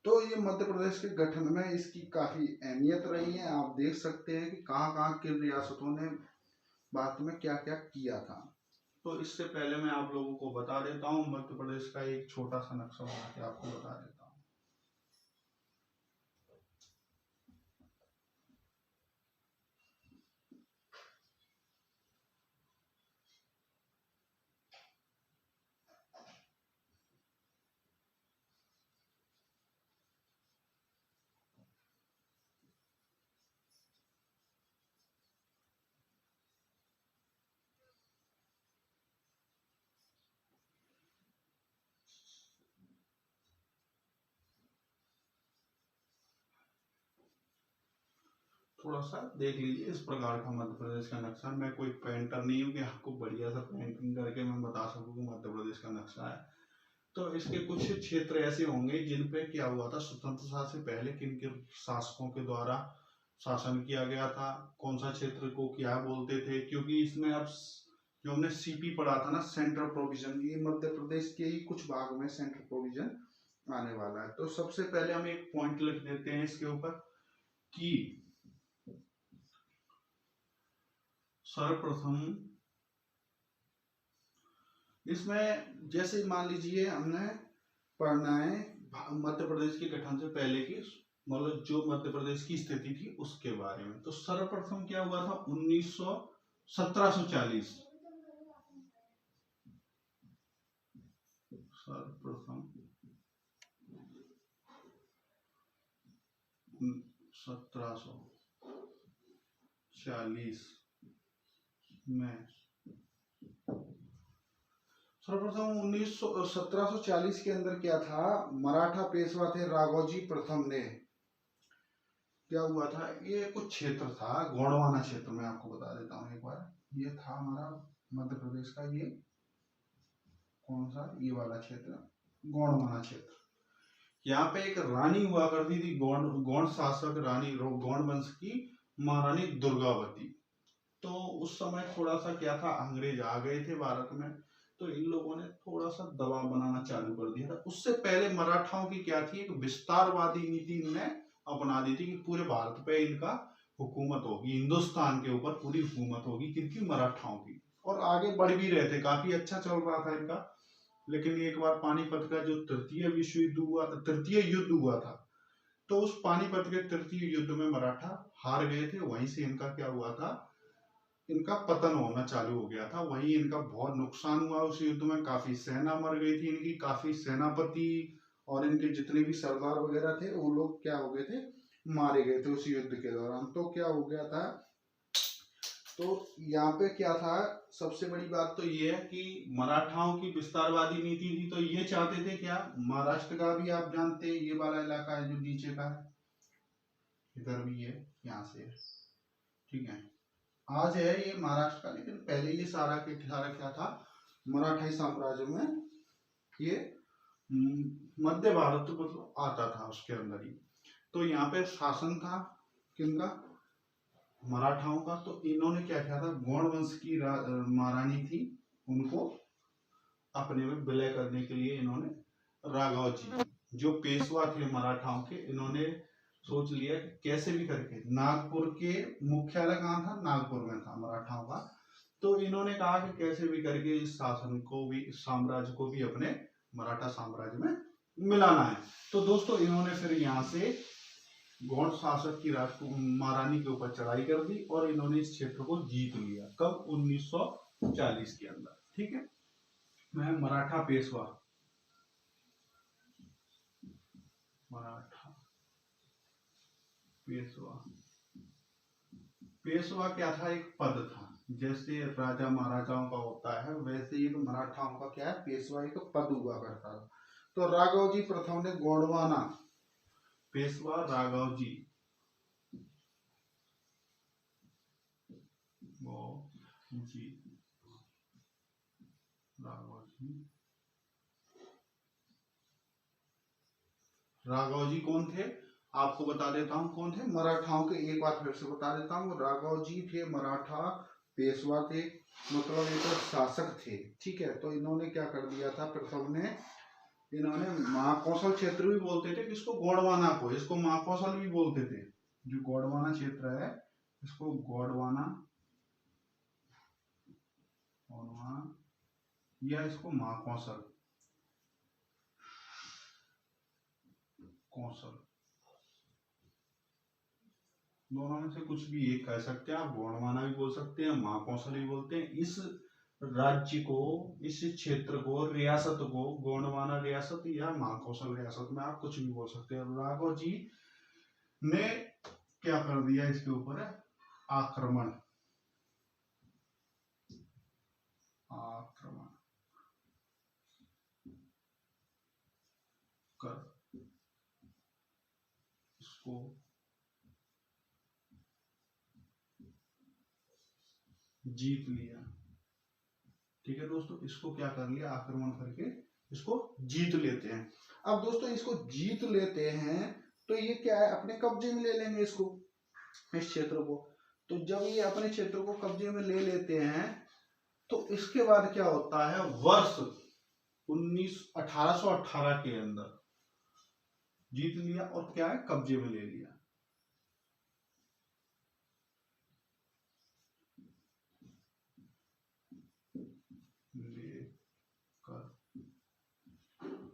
तो ये मध्य प्रदेश के गठन में इसकी काफी अहमियत रही है। आप देख सकते हैं कि कहाँ कहाँ किन रियासतों ने भारत में क्या क्या किया था। तो इससे पहले मैं आप लोगों को बता देता हूँ, मध्य प्रदेश का एक छोटा सा नक्शा बना के आपको बता देता हूँ। थोड़ा सा देख लीजिए। इस प्रकार का मध्य प्रदेश का नक्शा, मैं कोई पेंटर नहीं हूँ कि आपको बढ़िया सा पेंटिंग करके मैं बता सकूँ कि मध्य प्रदेश का नक्शा है। तो इसके कुछ क्षेत्र ऐसे होंगे जिन पे क्या हुआ था स्वतंत्रता से पहले, किन किन शासकों के द्वारा शासन किया गया था, कौन सा क्षेत्र को क्या बोलते थे, क्योंकि इसमें अब जो हमने सीपी पढ़ा था ना, सेंट्रल प्रोविजन, ये मध्य प्रदेश के ही कुछ भाग में सेंट्रल प्रोविजन आने वाला है। तो सबसे पहले हम एक पॉइंट लिख देते हैं इसके ऊपर कि सर्वप्रथम इसमें जैसे मान लीजिए हमने पढ़ना है मध्य प्रदेश के गठन से पहले की, मतलब जो मध्य प्रदेश की स्थिति थी उसके बारे में। तो सर्वप्रथम क्या हुआ था 1740, सर्वप्रथम 1740 में, सर्वप्रथम 1740 के अंदर क्या था, मराठा पेशवा थे राघोजी प्रथम ने, क्या हुआ था, ये कुछ क्षेत्र था गोंडवाना क्षेत्र, मैं आपको बता देता हूँ एक बार। ये था हमारा मध्य प्रदेश का, ये कौन सा, ये वाला क्षेत्र गोंडवाना क्षेत्र। यहाँ पे एक रानी हुआ करती थी, गोंड शासक रानी, गोंड वंश की महारानी दुर्गावती। तो उस समय थोड़ा सा क्या था, अंग्रेज आ गए थे भारत में, तो इन लोगों ने थोड़ा सा दबाव बनाना चालू कर दिया था। उससे पहले मराठाओं की क्या थी, एक विस्तारवादी नीति इन्होंने अपना दी थी कि पूरे भारत पे इनका हुकूमत होगी, हिंदुस्तान के ऊपर पूरी हुकूमत होगी, किनकी, मराठाओं की। और आगे बढ़ भी रहे थे, काफी अच्छा चल रहा था इनका। लेकिन एक बार पानीपत का जो तृतीय युद्ध हुआ था, तो उस पानीपत के तृतीय युद्ध में मराठा हार गए थे। वहीं से इनका क्या हुआ था, इनका पतन होना चालू हो गया था, वहीं इनका बहुत नुकसान हुआ उस युद्ध में। काफी सेना मर गई थी इनकी, काफी सेनापति और इनके जितने भी सरदार वगैरह थे वो लोग क्या हो गए थे, मारे गए थे उस युद्ध के दौरान। तो क्या हो गया था, तो यहाँ पे क्या था, सबसे बड़ी बात तो ये है कि मराठाओं की विस्तारवादी नीति थी, तो ये चाहते थे क्या, महाराष्ट्र का भी आप जानते हैं ये वाला इलाका है जो नीचे का है, इधर भी है, यहाँ से, ठीक है, आज है ये महाराष्ट्र का, लेकिन पहले ये सारा के सारा क्या था, मराठाई साम्राज्य में ये मध्य भारत मतलब आता था उसके अंदर ही। तो यहाँ पे शासन था किनका, मराठाओं का। तो इन्होंने क्या किया था, गोंड वंश की महारानी थी, उनको अपने में विलय करने के लिए इन्होंने राघव जी जो पेशवा थे मराठाओं के, इन्होंने सोच लिया कि कैसे भी करके, नागपुर के मुख्यालय कहाँ था, नागपुर में था मराठाओं का। तो इन्होंने कहा कि कैसे भी करके इस शासन को भी, इस साम्राज्य को भी अपने मराठा साम्राज्य में मिलाना है। तो दोस्तों इन्होंने फिर यहाँ से गौड़ शासक की महारानी के ऊपर चढ़ाई कर दी और इन्होंने इस क्षेत्र को जीत लिया। कब, 1940 के अंदर, ठीक है। मैं मराठा पेशवा, मराठा पेशवा, पेशवा क्या था, एक पद था, जैसे राजा महाराजाओं का होता है वैसे ही मराठाओं का क्या है, पेशवा एक पद हुआ करता था। तो राघव जी प्रथम ने गोंडवाना, पेशवा राघव जी, जी राघव जी, राघव जी कौन थे, आपको बता देता हूँ कौन थे, मराठाओं के, एक बार फिर से बता देता हूँ, राघव जी थे मराठा पेशवा थे, मतलब एक शासक थे, ठीक है। तो इन्होंने क्या कर दिया था, प्रथम ने इन्होंने महाकौशल क्षेत्र भी बोलते थे किसको, गोंडवाना को, इसको महाकौशल भी बोलते थे, जो गोंडवाना क्षेत्र है इसको गोंडवाना, या इसको महाकौशल, कौशल, दोनों में से कुछ भी एक कह सकते हैं आप, गोंडवाना भी बोल सकते हैं, महाकौशल भी बोलते हैं। इस राज्य को, इस क्षेत्र को, रियासत को गोंडवाना रियासत या महाकौशल रियासत में आप कुछ भी बोल सकते हैं। राघव जी ने क्या कर दिया, इसके ऊपर आक्रमण, आक्रमण कर इसको जीत लिया। ठीक है दोस्तों, इसको क्या कर लिया, आक्रमण करके इसको जीत लेते हैं। अब दोस्तों इसको जीत लेते हैं तो ये क्या है, अपने कब्जे में ले लेंगे इसको, इस क्षेत्र को। तो जब ये अपने क्षेत्र को कब्जे में ले लेते हैं तो इसके बाद क्या होता है, वर्ष 1818 के अंदर जीत लिया और क्या है, कब्जे में ले लिया। लेकर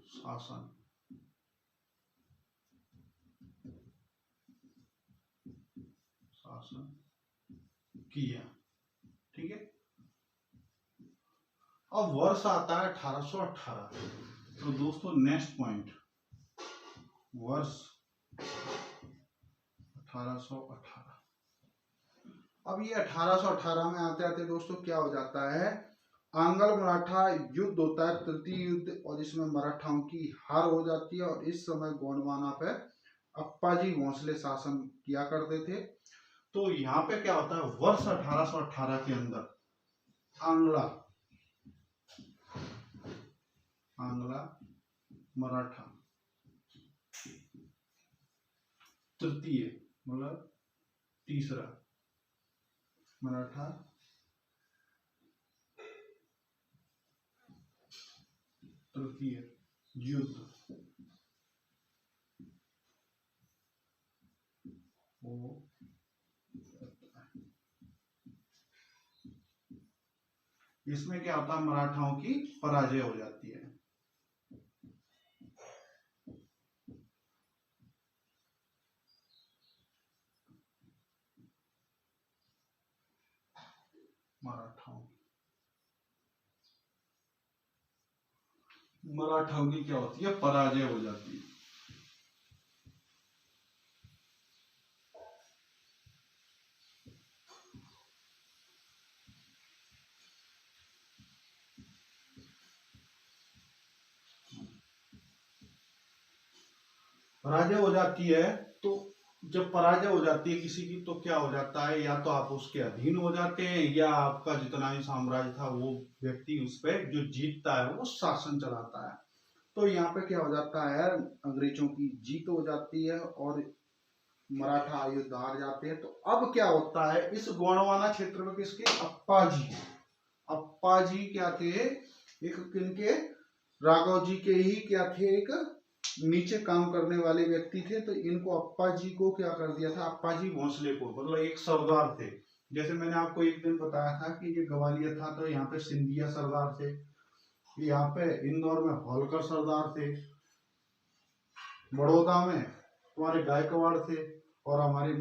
शासन किया। ठीक है, अब वर्ष आता है 1818। तो दोस्तों नेक्स्ट पॉइंट, वर्ष 1818। अब ये 1818 में आते आते दोस्तों क्या हो जाता है, आंग्ल मराठा युद्ध होता है, तृतीय युद्ध, और इसमें मराठाओं की हार हो जाती है। और इस समय गोंडवाना पे अप्पाजी भोसले शासन किया करते थे। तो यहाँ पे क्या होता है, वर्ष 1818 के अंदर आंग्ला मराठा तृतीय मतलब तीसरा मराठा तृतीय युद्ध वो इसमें क्या होता है, मराठाओं की पराजय हो जाती है। मराठाओं की क्या होती है, पराजय हो जाती है। पराजय हो जाती है, तो जब पराजय हो जाती है किसी की तो क्या हो जाता है, या तो आप उसके अधीन हो जाते हैं या आपका जितना भी साम्राज्य था वो व्यक्ति उस पर जो जीतता है वो शासन चलाता है। तो यहाँ पे क्या हो जाता है, अंग्रेजों की जीत हो जाती है और मराठा युद्ध हार जाते हैं। तो अब क्या होता है, इस गोंडवाना क्षेत्र में किसके, अप्पा जी क्या थे, एक किनके, राघव जी के ही क्या थे, एक नीचे काम करने वाले व्यक्ति थे। तो इनको अप्पा जी को क्या कर दिया था, अप्पा जी भोसले को, मतलब एक सरदार थे। जैसे मैंने आपको एक दिन बताया था कि ये ग्वालियर था तो यहाँ पे सिंधिया सरदार थे, यहाँ पे इंदौर में होलकर सरदार थे, बड़ौदा में तुम्हारे गायकवाड़ थे, और हमारे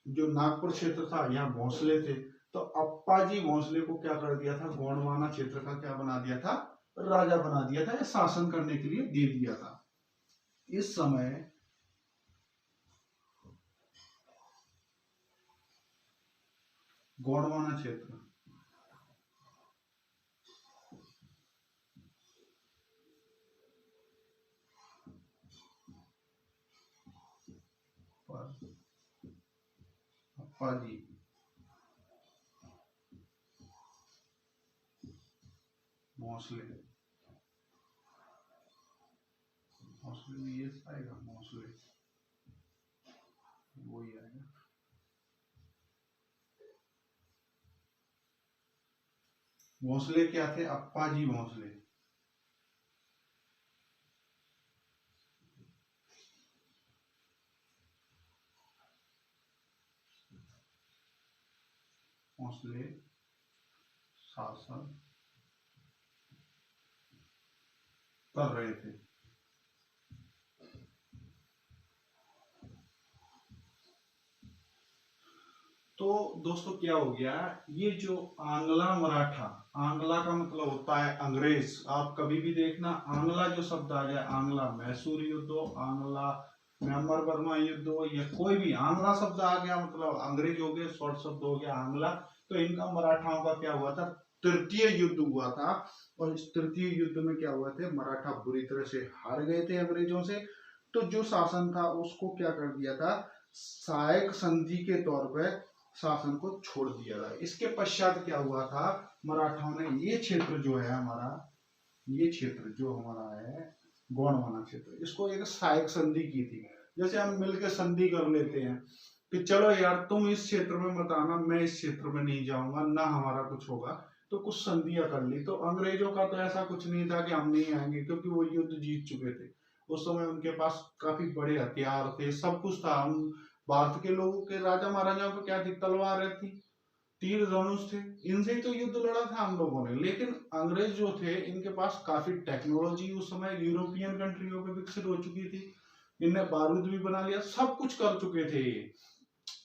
जो नागपुर क्षेत्र था यहाँ भोसले थे। तो अप्पा जी भोसले को क्या कर दिया था, गोंडवाना क्षेत्र का क्या बना दिया था, राजा बना दिया था, या शासन करने के लिए दे दिया था। इस समय गोंडवाना क्षेत्र पर अप्पा जी भोसले, भोसले में ये आएगा, भोसले वही आएगा। भोसले क्या थे, अप्पा जी भोसले। भोसले शासन कर रहे थे। तो दोस्तों क्या हो गया, ये जो आंग्ला मराठा, आंग्ला का मतलब होता है अंग्रेज। आप कभी भी देखना आंग्ला जो शब्द आ जाए, आंग्ला मैसूर युद्ध हो, आंग्ला म्यांमार बर्मा युद्ध हो, या कोई भी आंग्ला शब्द आ गया मतलब अंग्रेज हो गए, शॉर्ट शब्द हो गया आंग्ला। तो इनका मराठाओं का क्या हुआ था, तृतीय युद्ध हुआ था। और इस तृतीय युद्ध में क्या हुआ थे, मराठा बुरी तरह से हार गए थे अंग्रेजों से। तो जो शासन था उसको क्या कर दिया था, सहायक संधि के तौर पर शासन को छोड़ दिया था। इसके पश्चात क्या हुआ था, मराठाओं ने ये क्षेत्र जो है हमारा, ये क्षेत्र जो हमारा है गोंडवाना क्षेत्र, इसको एक सहायक संधि की थी। जैसे हम मिलकर संधि कर लेते हैं कि चलो यार तुम इस क्षेत्र में मत आना, मैं इस क्षेत्र में नहीं जाऊंगा, ना हमारा कुछ होगा, तो कुछ संधियां कर ली। तो अंग्रेजों का तो ऐसा कुछ नहीं था कि हम नहीं आएंगे, क्योंकि वो युद्ध जीत चुके थे। उस समय उनके पास काफी बड़े हथियार थे, सब कुछ था। हम भारत के लोगों के राजा महाराजाओं को क्या थी, तलवारें थी, तीर धनुष थे, इनसे ही तो युद्ध लड़ा था हम लोगों ने। लेकिन अंग्रेज जो थे इनके पास काफी टेक्नोलॉजी उस समय यूरोपियन कंट्रियों पे विकसित हो चुकी थी, इनने बारूद भी बना लिया, सब कुछ कर चुके थे ये।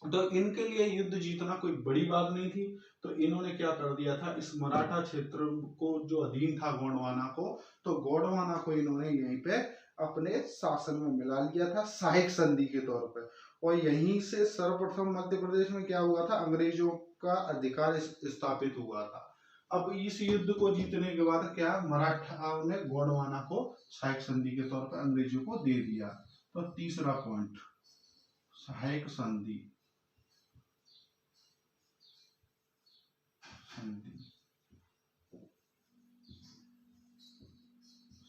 तो इनके लिए युद्ध जीतना कोई बड़ी बात नहीं थी। तो इन्होंने क्या कर दिया था, इस मराठा क्षेत्र को जो अधीन था गोंडवाना को, तो गोंडवाना को इन्होंने यहीं पे अपने शासन में मिला लिया था सहायक संधि के तौर पर। और यहीं से सर्वप्रथम मध्य प्रदेश में क्या हुआ था, अंग्रेजों का अधिकार स्थापित हुआ था। अब इस युद्ध को जीतने के बाद क्या, मराठाओं ने गोंडवाना को सहायक संधि के तौर पर अंग्रेजों को दे दिया। तो तीसरा पॉइंट, सहायक संधि,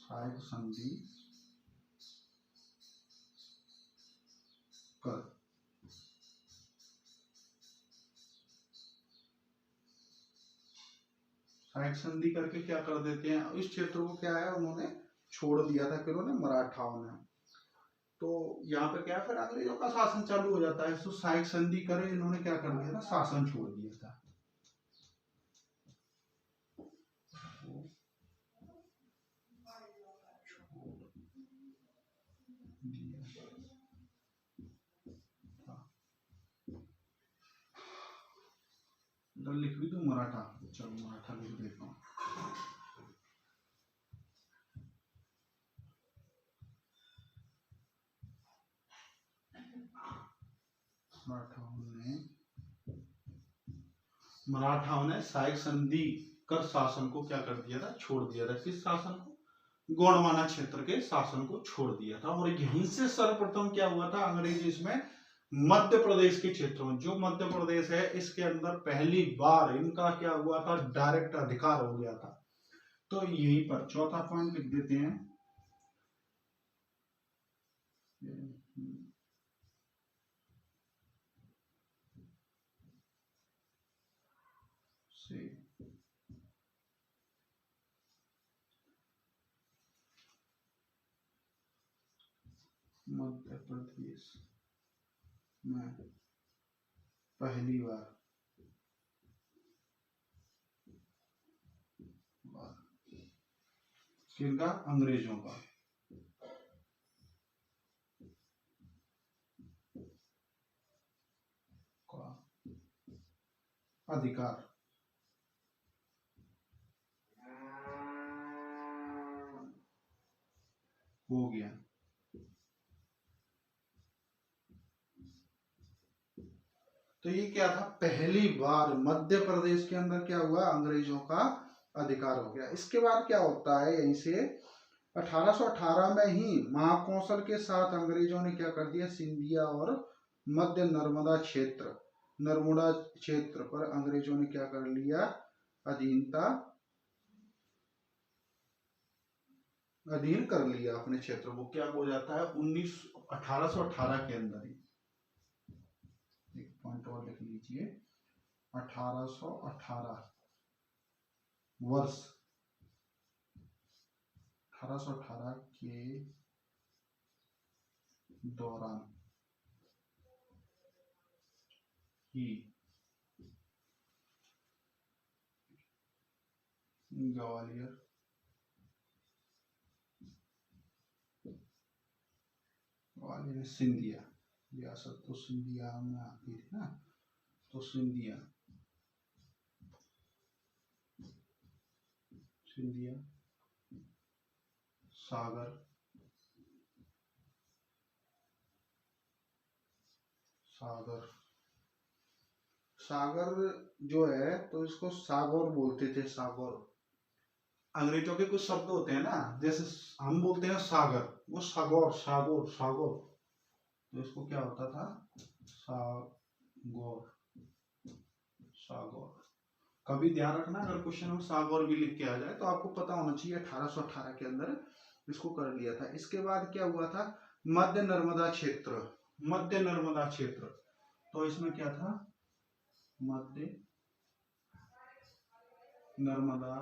सहायक संधि कर। सहायक संधि करके क्या कर देते हैं, इस क्षेत्र को क्या है उन्होंने छोड़ दिया था, फिर उन्होंने मराठाओं ने। तो यहाँ पे क्या, फिर अंग्रेजों का शासन चालू हो जाता है। तो सहायक संधि करे इन्होंने क्या कर दिया था, शासन छोड़ दिया था। इधर लिख भी दूं मराठा, चलो मराठा लिख देता हूँ। मराठाओं ने सहायक संधि कर शासन को क्या कर दिया था, छोड़ दिया था। किस शासन को, गोंडवाना क्षेत्र के शासन को छोड़ दिया था। और यहीं से सर्वप्रथम क्या हुआ था, अंग्रेज इसमें मध्य प्रदेश के क्षेत्र में, जो मध्य प्रदेश है इसके अंदर पहली बार इनका क्या हुआ था, डायरेक्ट अधिकार हो गया था। तो यहीं पर चौथा पॉइंट लिख देते हैं, से मध्य प्रदेश में पहली बार किनका, अंग्रेजों का अधिकार हो गया। तो ये क्या था, पहली बार मध्य प्रदेश के अंदर क्या हुआ, अंग्रेजों का अधिकार हो गया। इसके बाद क्या होता है, यहीं से 1818 में ही महाकौशल के साथ अंग्रेजों ने क्या कर दिया, सिंधिया और मध्य नर्मदा क्षेत्र पर अंग्रेजों ने क्या कर लिया, अधीन कर लिया अपने क्षेत्र को। क्या हो जाता है, 1818 के अंदर ही, एक पॉइंट और लिख लीजिए, 1818 वर्ष, 1818 के दौरान ही ग्वालियर सिंधिया रियासत, तो सिंधिया में आती थी ना, तो सिंधिया सागर सागर जो है, तो इसको सागौर बोलते थे। सागौर, अंग्रेजों के कुछ शब्द होते हैं ना, जैसे हम बोलते हैं सागर, वो सागौर सागौर, तो इसको क्या होता था, सागौर। सागौर। कभी ध्यान रखना अगर क्वेश्चन में सागौर भी लिख के आ जाए तो आपको पता होना चाहिए 1818 के अंदर इसको कर लिया था। इसके बाद क्या हुआ था, मध्य नर्मदा क्षेत्र, मध्य नर्मदा क्षेत्र, तो इसमें क्या था, मध्य नर्मदा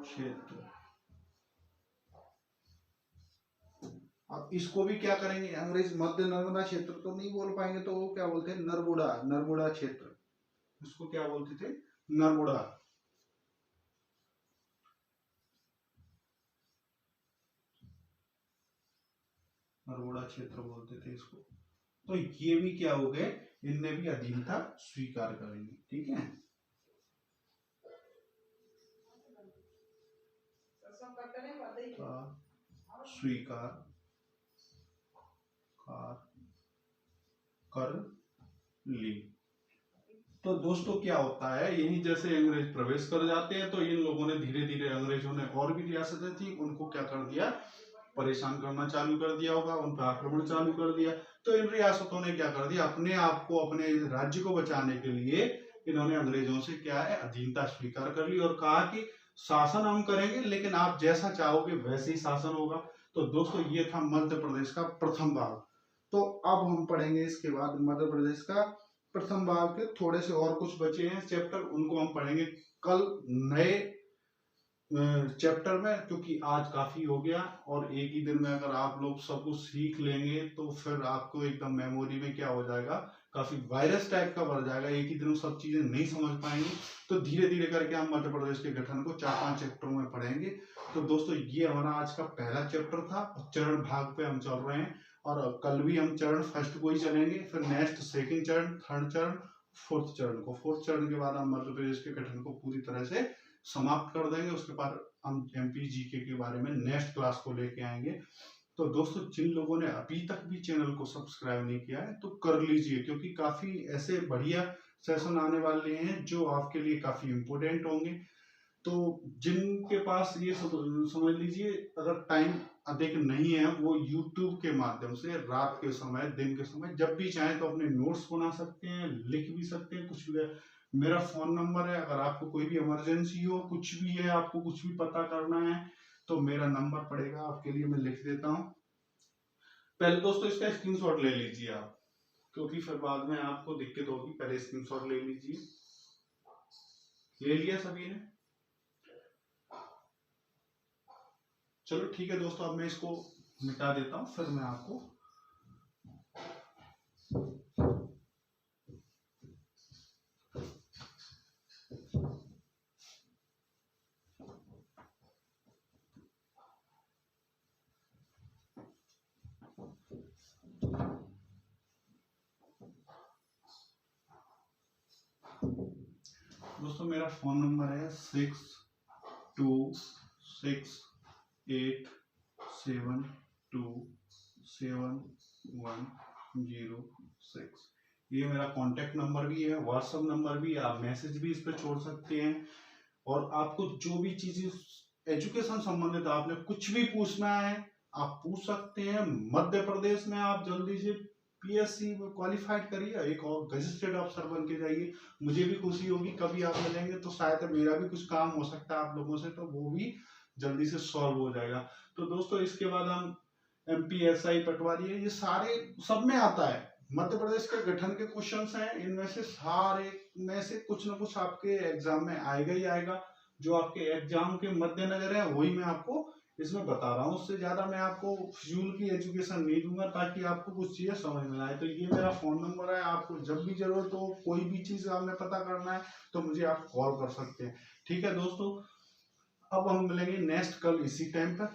क्षेत्र। अब इसको भी क्या करेंगे अंग्रेज, मध्य नर्मदा क्षेत्र तो नहीं बोल पाएंगे तो वो क्या बोलते हैं, नरबुड़ा, नरबुड़ा क्षेत्र, इसको क्या बोलते थे, नरबुड़ा। नरबुड़ा क्षेत्र बोलते थे इसको। तो ये भी क्या हो गए, इनने भी अधीनता स्वीकार करेंगे, ठीक है। स्वीकार कर ली। तो दोस्तों क्या होता है, यही जैसे अंग्रेज प्रवेश कर जाते हैं तो इन लोगों ने धीरे धीरे, अंग्रेजों ने और भी रियासतें थी उनको क्या कर दिया, परेशान करना चालू कर दिया होगा, उन पर आक्रमण चालू कर दिया। तो इन रियासतों ने क्या कर दिया, अपने आप को, अपने राज्य को बचाने के लिए इन्होंने अंग्रेजों से क्या है, अधीनता स्वीकार कर ली और कहा कि शासन हम करेंगे लेकिन आप जैसा चाहोगे वैसे ही शासन होगा। तो दोस्तों ये था मध्य प्रदेश का प्रथम भाग। तो अब हम पढ़ेंगे इसके बाद मध्य प्रदेश का प्रथम भाग के थोड़े से और कुछ बचे हैं चैप्टर, उनको हम पढ़ेंगे कल नए चैप्टर में, क्योंकि आज काफी हो गया और एक ही दिन में अगर आप लोग सब कुछ सीख लेंगे तो फिर आपको एकदम मेमोरी में क्या हो जाएगा, काफी वायरस टाइप का बढ़ जाएगा, एक ही दिन में सब चीजें नहीं समझ पाएंगे। तो धीरे धीरे करके हम मध्य प्रदेश के गठन को 4-5 चैप्टरों में पढ़ेंगे। तो दोस्तों ये हमारा आज का पहला चैप्टर था, चरण भाग पे हम चल रहे हैं और कल भी हम चरण फर्स्ट को ही चलेंगे, फिर नेक्स्ट सेकंड चरण, थर्ड चरण, फोर्थ चरण को, फोर्थ चरण के बाद हम मध्य प्रदेश के गठन को पूरी तरह से समाप्त कर देंगे। उसके बाद हम एमपी जीके के बारे में नेक्स्ट क्लास को लेके आएंगे। तो दोस्तों जिन लोगों ने अभी तक भी चैनल को सब्सक्राइब नहीं किया है तो कर लीजिए, क्योंकि काफी ऐसे बढ़िया सेशन आने वाले हैं जो आपके लिए काफी इम्पोर्टेंट होंगे। तो जिनके पास ये समझ लीजिए अगर टाइम अधिक नहीं है, वो YouTube के माध्यम से रात के समय, दिन के समय जब भी चाहें तो अपने नोट्स बना सकते हैं, लिख भी सकते हैं, कुछ भी। मेरा फोन नंबर है, अगर आपको कोई भी इमरजेंसी हो, कुछ भी है, आपको कुछ भी पता करना है तो मेरा नंबर पड़ेगा आपके लिए, मैं लिख देता हूँ। पहले दोस्तों इसका स्क्रीनशॉट ले लीजिए आप, क्योंकि फिर बाद में आपको दिक्कत होगी। पहले स्क्रीनशॉट ले लीजिए, ले लिया सभी ने? चलो ठीक है दोस्तों, अब मैं इसको मिटा देता हूँ, फिर मैं आपको दोस्तों मेरा फोन नंबर है 6268727106। ये मेरा कांटेक्ट नंबर भी है, व्हाट्सएप नंबर भी है, आप मैसेज भी इस पे छोड़ सकते हैं। और आपको जो भी चीजें एजुकेशन संबंधित आपने कुछ भी पूछना है आप पूछ सकते हैं। मध्य प्रदेश में आप जल्दी से पीएससी क्वालिफाइड करिए, एक और गजेटेड अफसर बन के जाइए। मुझे भी खुशी होगी, कभी आप मिलेंगे तो शायद मेरा भी कुछ काम हो सकता है आप लोगों से, तो वो भी जल्दी से सॉल्व हो जाएगा। तो दोस्तों इसके बाद हम एमपीएसआई, पटवारी है, ये सारे सब में आता है। मध्य प्रदेश के गठन के क्वेश्चंस हैं, इनमें से सारे में से कुछ ना कुछ आपके एग्जाम में आएगा ही आएगा। जो आपके एग्जाम के मद्देनजर है वही मैं आपको इसमें बता रहा हूँ, उससे ज्यादा मैं आपको फिजूल की एजुकेशन नहीं दूंगा ताकि आपको कुछ चीजें समझ में आए। तो ये मेरा फोन नंबर है, आपको जब भी जरूरत हो, कोई भी चीज आपने पता करना है तो मुझे आप कॉल कर सकते हैं। ठीक है दोस्तों, अब हम मिलेंगे नेक्स्ट कल इसी टाइम पर।